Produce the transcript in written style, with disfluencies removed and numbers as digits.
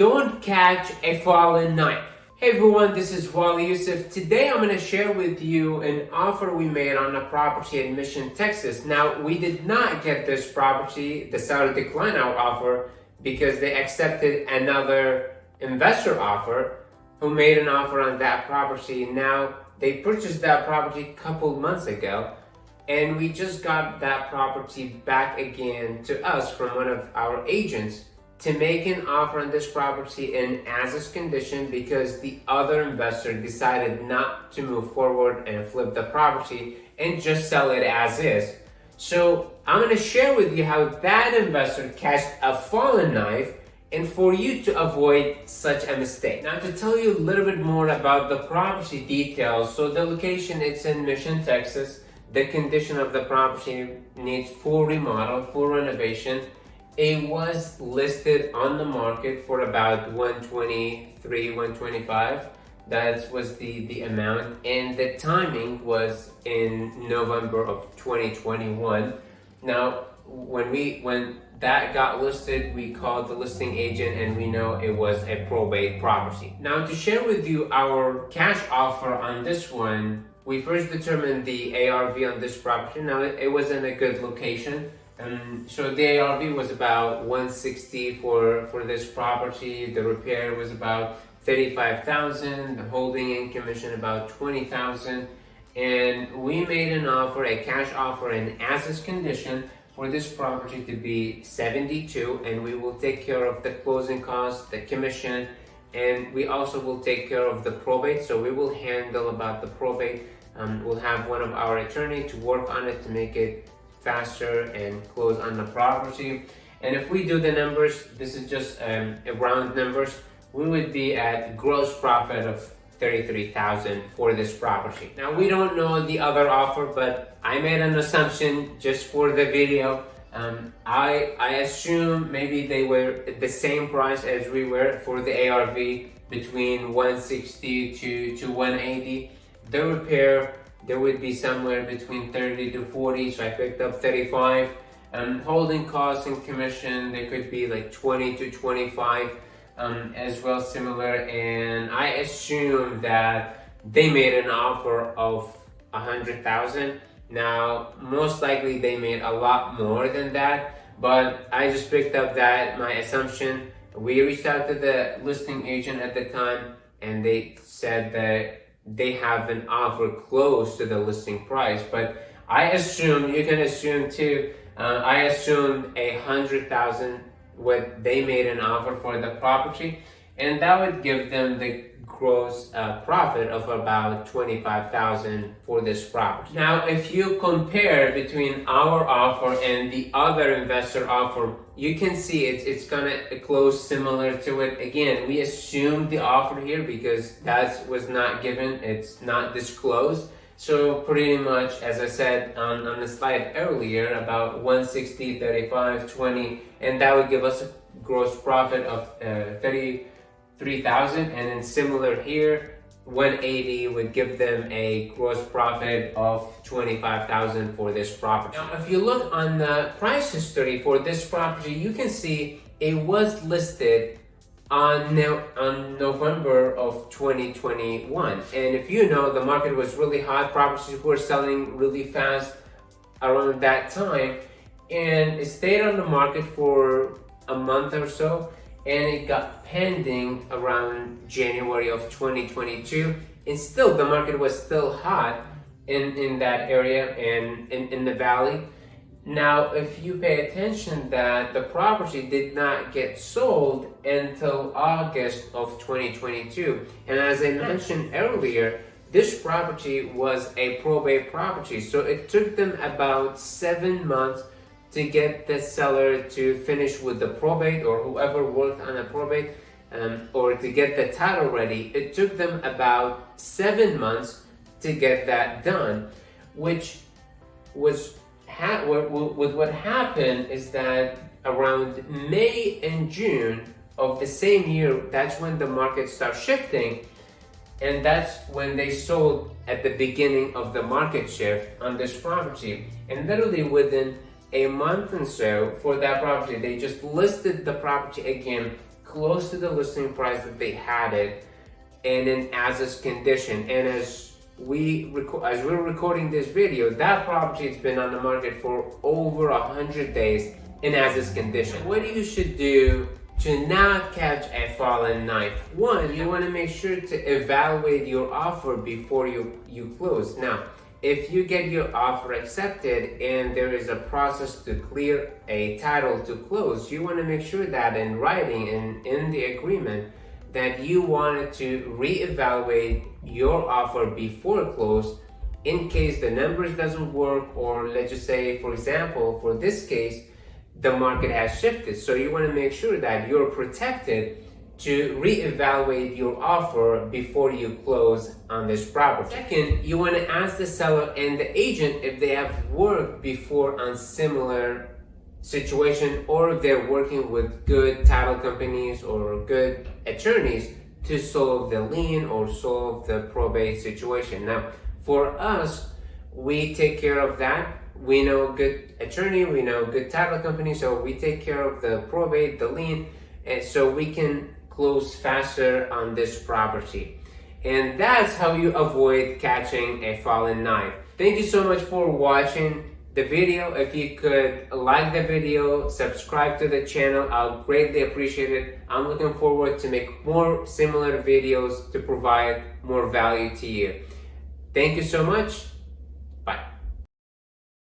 Don't catch a falling knife. Hey everyone, this is Wally Yousif. Today I'm going to share with you an offer we made on a property in Mission, Texas. Now, we did not get this property. The seller declined our offer because they accepted another investor offer who made an offer on that property. Now, they purchased that property a couple months ago, and we just got that property back again to us from one of our agents to make an offer on this property in as-is condition because the other investor decided not to move forward and flip the property and just sell it as is. So I'm going to share with you how that investor catched a fallen knife and for you to avoid such a mistake. Now, to tell you a little bit more about the property details, so the location, it's in Mission, Texas. The condition of the property needs full remodel, full renovation. It was listed on the market for about 123, 125. That was the amount, and the timing was in November of 2021. Now, when that got listed, we called the listing agent and we know it was a probate property. Now, to share with you our cash offer on this one, we first determined the ARV on this property. Now, it was in a good location. So the ARV was about 160 for this property. The repair was about 35,000. The holding and commission about 20,000. And we made an offer, a cash offer in as-is condition for this property to be 72, and we will take care of the closing costs, the commission, and we also will take care of the probate. So we will handle about the probate. We'll have one of our attorney to work on it to make it faster and close on the property. And if we do the numbers, this is just a round numbers, we would be at gross profit of 33,000 for this property. Now, we don't know the other offer, but I made an assumption just for the video. I assume maybe they were at the same price as we were for the ARV, between 160 to 180. The repair, there would be somewhere between 30 to 40, so I picked up 35. Holding costs and commission, they could be like 20 to 25 as well, similar. And I assume that they made an offer of 100,000. Now, most likely they made a lot more than that, but I just picked up that, my assumption. We reached out to the listing agent at the time, and they said that they have an offer close to the listing price, but I assume, you can assume too, I assumed 100,000 what they made an offer for the property, and that would give them the gross profit of about 25,000 for this property. Now, if you compare between our offer and the other investor offer, you can see it's gonna close similar to it. Again, we assumed the offer here because that was not given, it's not disclosed. So pretty much, as I said on the slide earlier, about 160, 35, 20, and that would give us a gross profit of 33,000, and then similar here, 180 would give them a gross profit of 25,000 for this property. Now, if you look on the price history for this property, you can see it was listed on November of 2021. And if you know, the market was really hot, properties were selling really fast around that time, and it stayed on the market for a month or so, and it got pending around January of 2022, and still the market was still hot in that area and in the valley. Now, if you pay attention that the property did not get sold until August of 2022, and as I mentioned earlier, this property was a probate property, so it took them about 7 months to get the seller to finish with the probate, or whoever worked on the probate, or to get the title ready. It took them about 7 months to get that done, which was what happened is that around May and June of the same year, that's when the market started shifting, and that's when they sold at the beginning of the market shift on this property. And literally within a month and so for that property, they just listed the property again, close to the listing price that they had it, and then as is condition. And as we're recording this video, that property has been on the market for over 100 days and as is condition. What you should do to not catch a falling knife? One, you want to make sure to evaluate your offer before you close. Now, if you get your offer accepted and there is a process to clear a title to close, you want to make sure that in writing and in the agreement that you wanted to reevaluate your offer before close in case the numbers doesn't work, or let's just say, for example, for this case, the market has shifted. So you want to make sure that you're protected to reevaluate your offer before you close on this property. Second, you want to ask the seller and the agent if they have worked before on similar situation, or if they're working with good title companies or good attorneys to solve the lien or solve the probate situation. Now, for us, we take care of that. We know good attorney, we know good title company, so we take care of the probate, the lien, and so we can close faster on this property. And that's how you avoid catching a falling knife. Thank you so much for watching the video. If you could like the video, subscribe to the channel, I'll greatly appreciate it. I'm looking forward to make more similar videos to provide more value to you. Thank you so much. Bye.